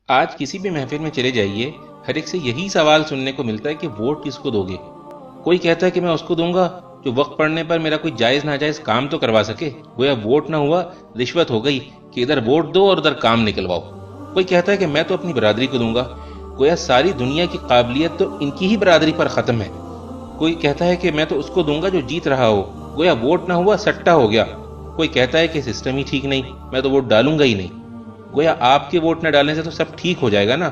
آج کسی بھی محفل میں چلے جائیے، ہر ایک سے یہی سوال سننے کو ملتا ہے کہ ووٹ کس کو دو گے؟ کوئی کہتا ہے کہ میں اس کو دوں گا جو وقت پڑنے پر میرا کوئی جائز ناجائز کام تو کروا سکے، گویا ووٹ نہ ہوا رشوت ہو گئی کہ ادھر ووٹ دو اور ادھر کام نکلواؤ۔ کوئی کہتا ہے کہ میں تو اپنی برادری کو دوں گا، گویا ساری دنیا کی قابلیت تو ان کی ہی برادری پر ختم ہے۔ کوئی کہتا ہے کہ میں تو اس کو دوں گا جو جیت رہا ہو، گویا ووٹ نہ ہوا سٹا ہو گیا۔ کوئی کہتا ہے کہ سسٹم ہی ٹھیک نہیں، میں تو ووٹ ڈالوں گا ہی نہیں، گویا آپ کے ووٹ نہ ڈالنے سے تو سب ٹھیک ہو جائے گا نا۔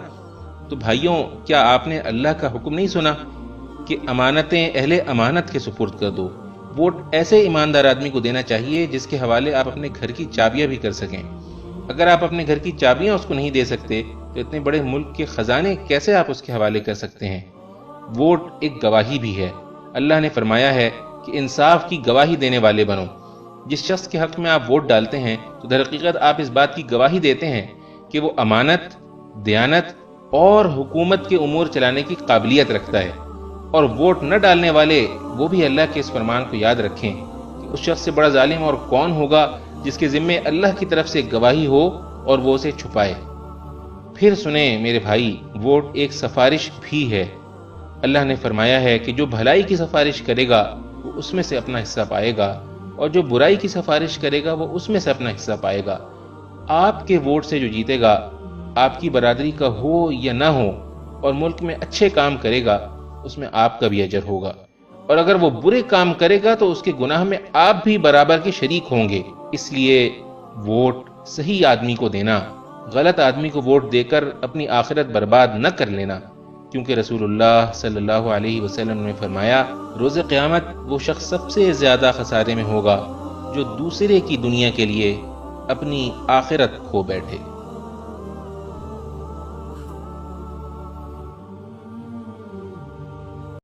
تو بھائیوں، کیا آپ نے اللہ کا حکم نہیں سنا کہ امانتیں اہل امانت کے سپرد کر دو؟ ووٹ ایسے ایماندار آدمی کو دینا چاہیے جس کے حوالے آپ اپنے گھر کی چابیاں بھی کر سکیں۔ اگر آپ اپنے گھر کی چابیاں اس کو نہیں دے سکتے تو اتنے بڑے ملک کے خزانے کیسے آپ اس کے حوالے کر سکتے ہیں؟ ووٹ ایک گواہی بھی ہے۔ اللہ نے فرمایا ہے کہ انصاف کی گواہی دینے والے بنو۔ جس شخص کے حق میں آپ ووٹ ڈالتے ہیں تو در حقیقت آپ اس بات کی گواہی دیتے ہیں کہ وہ امانت، دیانت اور حکومت کے امور چلانے کی قابلیت رکھتا ہے۔ اور ووٹ نہ ڈالنے والے وہ بھی اللہ کے اس فرمان کو یاد رکھیں کہ اس شخص سے بڑا ظالم اور کون ہوگا جس کے ذمے اللہ کی طرف سے گواہی ہو اور وہ اسے چھپائے۔ پھر سنیں میرے بھائی، ووٹ ایک سفارش بھی ہے۔ اللہ نے فرمایا ہے کہ جو بھلائی کی سفارش کرے گا وہ اس میں سے اپنا حصہ پائے گا، اور جو برائی کی سفارش کرے گا وہ اس میں سے اپنا حصہ پائے گا۔ آپ کے ووٹ سے جو جیتے گا، آپ کی برادری کا ہو یا نہ ہو، اور ملک میں اچھے کام کرے گا، اس میں آپ کا بھی اجر ہوگا، اور اگر وہ برے کام کرے گا تو اس کے گناہ میں آپ بھی برابر کے شریک ہوں گے۔ اس لیے ووٹ صحیح آدمی کو دینا، غلط آدمی کو ووٹ دے کر اپنی آخرت برباد نہ کر لینا، کیونکہ رسول اللہ صلی اللہ علیہ وسلم نے فرمایا، روز قیامت وہ شخص سب سے زیادہ خسارے میں ہوگا جو دوسرے کی دنیا کے لیے اپنی آخرت کھو بیٹھے۔